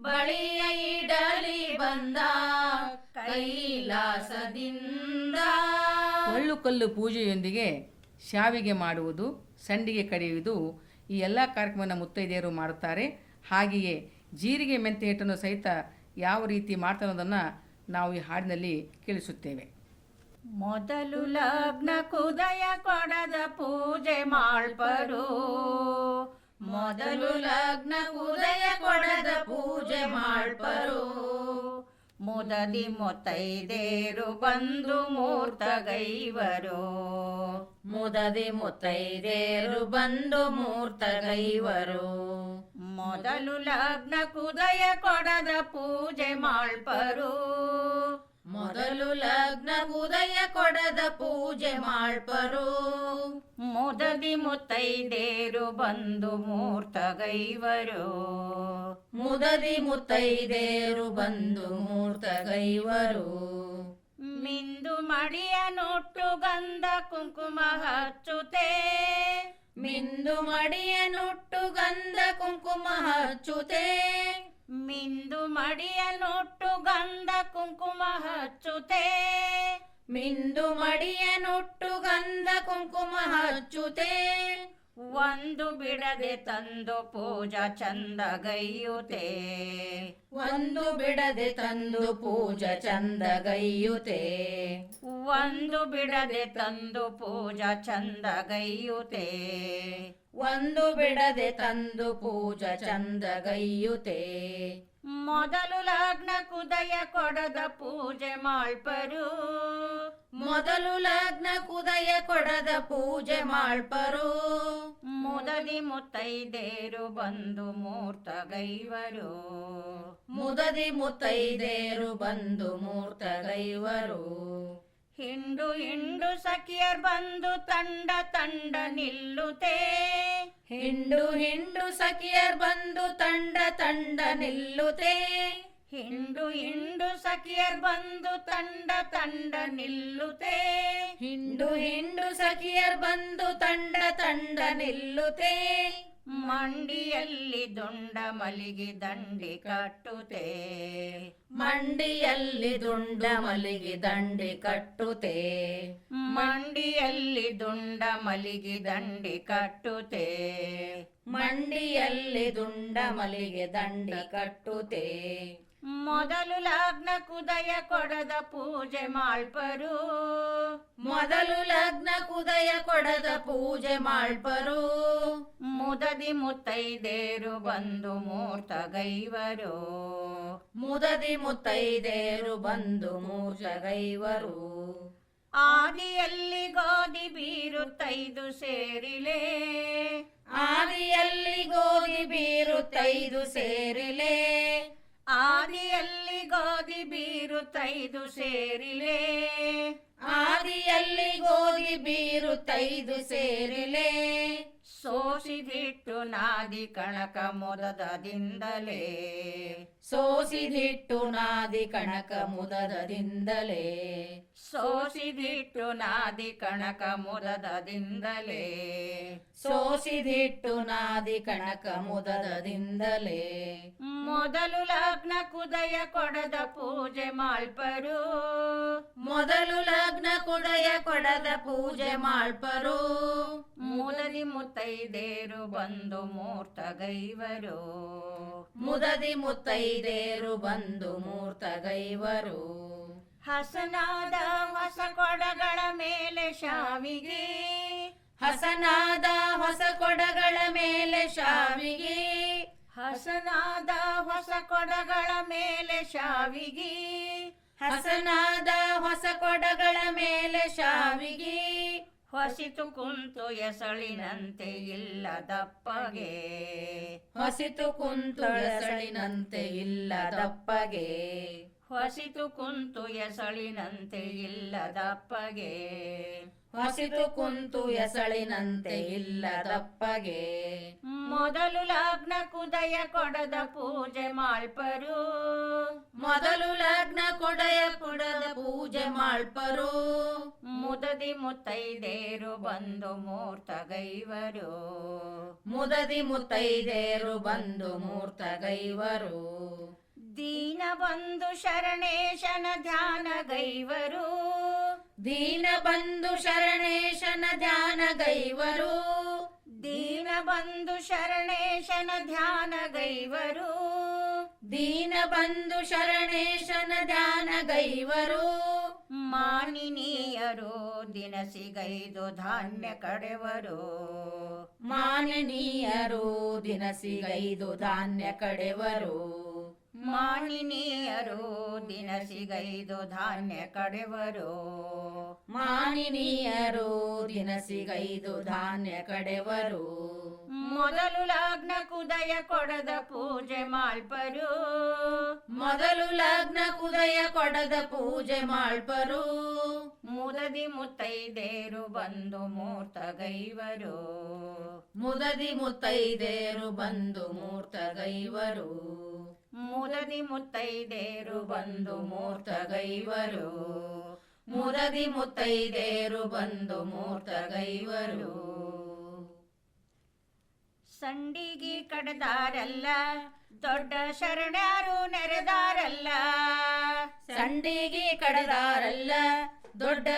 ಬಳಿಯ ಇಡಲಿ ಬಂದ ಕೈಲಾಸದಿಂದ. ಒಳ್ಳು ಕಲ್ಲು ಪೂಜೆಯೊಂದಿಗೆ ಶಾವಿಗೆ ಮಾಡುವುದು, ಸಂಡಿಗೆ ಕಡಿಯುವುದು ಈ ಎಲ್ಲ ಕಾರ್ಯಕ್ರಮವನ್ನು ಮುತ್ತೈದೆಯರು ಮಾಡುತ್ತಾರೆ. ಹಾಗೆಯೇ ಜೀರಿಗೆ ಮೆಂತ್ಯ ಹಿಟ್ಟನ್ನು ಸಹಿತ ಯಾವ ರೀತಿ ಮಾಡ್ತಾರೆ ಅನ್ನೋದನ್ನು ನಾವು ಈ ಹಾಡಿನಲ್ಲಿ ಕೇಳಿಸುತ್ತೇವೆ. ಮೊದಲು ಲಗ್ನ ಕುದಯ ಕೊಡದ ಪೂಜೆ ಮಾಡ್ಪರು, ಮೊದಲು ಲಗ್ನ ಕುದಯ ಕೊಡದ ಪೂಜೆ ಮಾಡ್ಪರು. ಮುದದಿ ಮುತ್ತೈದೇರು ಬಂದು ಮೂರ್ತಗೈವರು, ಮುದದಿ ಮುತ್ತೈದೇರು ಬಂದು ಮೂರ್ತಗೈವರು. ಮೊದಲು ಲಗ್ನ ಕುದಯ ಕೊಡದ ಪೂಜೆ ಮಾಡ್ಪರು, ಮೊದಲು ಲಗ್ನ ಉದಯ ಕೊಡದ ಪೂಜೆ ಮಾಡ್ಪರು. ಮುದದಿ ಮುತ್ತೈದೇರು ಬಂದು ಮೂರ್ತಗೈವರು, ಮುದದಿ ಮುತ್ತೈದೇರು ಬಂದು ಮೂರ್ತಗೈವರು. ಮಿಂದು ಮಡಿಯ ನೊಟ್ಟು ಗಂಧ ಕುಂಕುಮ ಹಚ್ಚುತ್ತೆ, ಮಿಂದು ಮಡಿಯ ನೊಟ್ಟು ಗಂಧ ಕುಂಕುಮ ಹಚ್ಚುತ್ತೆ. ಮಿಂದು ಮಡಿಯ ನೊಟ್ಟು ಗಂಧ ಕುಂಕುಮ ಹಚ್ಚುತ್ತೆ, ಮಿಂದು ಮಡಿಯ ನೊಟ್ಟು ಗಂಧ ಕುಂಕುಮ ಹಚ್ಚುತ್ತೆ. ಒಂದು ಬಿಡದೆ ತಂದು ಪೂಜಾ ಚಂದಗೈಯುತ್ತೆ, ಒಂದು ಬಿಡದೆ ತಂದು ಪೂಜಾ ಚಂದಗೈಯುತ್ತೆ. ಒಂದು ಬಿಡದೆ ತಂದು ಪೂಜಾ ಚಂದಗೈಯುತ್ತೆ, ಒಂದು ಬಿಡದೆ ತಂದು ಪೂಜಾ ಚಂದಗೈಯುತ್ತೆ. ಮೊದಲು ಲಗ್ನ ಕುದಯ ಕೊಡದ ಪೂಜೆ ಮಾಡ್ಪರು, ಮೊದಲು ಲಗ್ನ ಕುದಯ ಕೊಡದ ಪೂಜೆ ಮಾಡ್ಪರು. ಮುದದಿ ಮುತ್ತೈದೇರು ಬಂದು ಮೂರ್ತಗೈವರು, ಮುದದಿ ಮುತ್ತೈದೇರು ಬಂದು ಮೂರ್ತಗೈವರು. ಹಿಂಡು ಹಿಂಡು ಸಖಿಯರ್ ಬಂದು ತಂಡ ತಂಡ ನಿಲ್ಲುತ್ತೆ, ಹಿಂಡು ಹಿಂಡು ಸಖಿಯರ್ ಬಂದು ತಂಡ ತಂಡ ನಿಲ್ಲುತ್ತೆ. ಹಿಂಡು ಹಿಂಡು ಸಖಿಯರ್ ಬಂದು ತಂಡ ತಂಡ ನಿಲ್ಲುತ್ತೆ, ಹಿಂಡು ಹಿಂಡು ಸಖಿಯರ್ ಬಂದು ತಂಡ ತಂಡ ನಿಲ್ಲುತ್ತೆ. ಮಂಡಿಯಲ್ಲಿ ದುಂಡ ಮಲಿಗೆ ದಂಡಿ ಕಟ್ಟುತ್ತೆ, ಮಂಡಿಯಲ್ಲಿ ದುಂಡ ಮಲಿಗೆ ದಂಡಿ ಕಟ್ಟುತ್ತೆ. ಮಂಡಿಯಲ್ಲಿ ದುಂಡ ಮಲಿಗೆ ದಂಡಿ ಕಟ್ಟುತ್ತೆ, ಮಂಡಿಯಲ್ಲಿ ದುಂಡ ಮಲಿಗೆ ದಂಡಿ ಕಟ್ಟುತ್ತೆ. ಮೊದಲು ಲಗ್ನ ಕುದಯ ಕೊಡದ ಪೂಜೆ ಮಾಡ್ಪರು, ಮೊದಲು ಲಗ್ನ ಕುದಯ ಕೊಡದ ಪೂಜೆ ಮಾಡ್ಪರು. ಮುದದಿ ಮುತ್ತೈದೇರು ಬಂದು ಮೂರ್ತಗೈವರು, ಮುದದಿ ಮುತ್ತೈದೇರು ಬಂದು ಮೂರ್ತಗೈವರು. ಆದಿಯಲ್ಲಿ ಗೋಧಿ ಬೀರುತ್ತೈದು ಸೇರಿಲೆ, ಆದಿಯಲ್ಲಿ ಗೋಧಿ ಬೀರುತ್ತೈದು ಸೇರಿಲೆ. ಆದಿಯಲ್ಲಿ ಗೋಧಿ ಬೀರುತ್ತೈದು ಸೇರಿಲೆ, ಆದಿಯಲ್ಲಿ ಗೋಧಿ ಬೀರುತ್ತೈದು ಸೇರಿಲೆ. ಸೋಸಿದಿಟ್ಟು ನಾದಿ ಕಣಕ ಮುದದದಿಂದಲೇ, ಸೋಸಿದಿಟ್ಟು ನಾದಿ ಕಣಕ ಮುದದದಿಂದಲೇ. ಸೋಸಿದಿಟ್ಟು ನಾದಿ ಕಣಕ ಮುದದದಿಂದಲೇ, ಸೋಸಿದಿಟ್ಟು ನಾದಿ ಕಣಕ ಮುದದದಿಂದಲೇ. ಮೊದಲು ಲಗ್ನ ಕುದಯ ಕೊಡದ ಪೂಜೆ ಮಾಡ್ಪರು, ಮೊದಲು ಲಗ್ನ ಕುದಯ ಕೊಡದ ಪೂಜೆ ಮಾಡ್ಪರು. ಮುದದಿ ಮುತ್ತೈದೇರು ಬಂದು ಮೂರ್ತಗೈವರು, ಮುದದಿ ಮುತ್ತೈದೇರು ಬಂದು ಮೂರ್ತಗೈವರು. ಹಸನಾದ ಹೊಸ ಕೊಡಗಳ ಮೇಲೆ ಶಾವಿಗೆ, ಹಸನಾದ ಹೊಸ ಕೊಡಗಳ ಮೇಲೆ ಶಾವಿಗೆ. ಹಸನಾದ ಹೊಸ ಕೊಡಗಳ ಮೇಲೆ ಶಾವಿಗೆ, ಹಸನಾದ ಹೊಸ ಕೊಡಗಳ ಮೇಲೆ ಶಾವಿಗೆ. ಹೊಸಿತು ಕುಂತು ಎಸಳಿನಂತೆ ಇಲ್ಲ ದಪ್ಪಗೆ, ಹೊಸಿತು ಕುಂತು ಎಸಳಿನಂತೆ ಇಲ್ಲ ದಪ್ಪಗೆ. ಹೊಸಿತು ಕುಂತು ಎಸಳಿನಂತೆ ಇಲ್ಲ ದಪ್ಪಗೆ, ಹೊಸಿತು ಕುಂತು ಎಸಳಿನಂತೆ ಇಲ್ಲ ದಪ್ಪಗೆ. ಮೊದಲು ಲಗ್ನ ಕುದಯ ಕೊಡದ ಪೂಜೆ ಮಾಡ್ಪರು, ಮೊದಲು ಲಗ್ನ ಕೊಡಯ ಕೊಡದ ಪೂಜೆ ಮಾಡ್ಪರು. ಮುದದಿ ಮುತ್ತೈದೇರು ಬಂದು ಮೂರ್ತಗೈವರು ಮುದದಿ ಮುತ್ತೈದೇರು ಬಂದು ಮೂರ್ತಗೈವರು ದೀನ ಬಂಧು ಶರಣೇಶನ ಧ್ಯಾನಗೈವರು ದೀನ ಬಂಧು ಶರಣೇಶನ ಧ್ಯಾನಗೈವರು ದೀನ ಬಂಧು ಶರಣೇಶನ ಧ್ಯಾನಗೈವರು ದೀನ ಬಂಧು ಶರಣೇಶನ ಧ್ಯಾನಗೈವರು ಮಾನಿನೀಯರು ದಿನಸಿಗೈದು ಧಾನ್ಯ ಕಡೆವರು ಮಾನನೀಯರು ದಿನಸಿಗೈದು ಧಾನ್ಯ ಕಡೆವರು ಮಾನಿನೀಯರು ದಿನಸಿಗೈದು ಧಾನ್ಯ ಕಡೆವರು ಮಾನಿನೀಯರು ದಿನಸಿಗೈದು ಧಾನ್ಯ ಕಡೆವರು ಮೊದಲು ಲಗ್ನ ಕುದಯ ಕೊಡದ ಪೂಜೆ ಮಾಳ್ಪರು ಮೊದಲು ಲಗ್ನ ಕುದಯ ಕೊಡದ ಪೂಜೆ ಮಾಳ್ಪರು ಮುದದಿ ಮುತ್ತೈದೇರು ಬಂದು ಮೂರ್ತಗೈವರು ಮುದದಿ ಮುತ್ತೈದೇರು ಬಂದು ಮೂರ್ತಗೈವರು ಮುದದಿ ಮುತ್ತೈದೇರು ಬಂದು ಮೂರ್ತಗೈವರು ಮುದದಿ ಮುತ್ತೈದೇರು ಬಂದು ಮೂರ್ತಗೈವರು ಸಂಡಿಗೆ ಕಡದಾರಲ್ಲ ದೊಡ್ಡ ಶರಣರು ನೆರೆದಾರಲ್ಲ ಸಂಡಿಗೆ ಕಡದಾರಲ್ಲ ದೊಡ್ಡ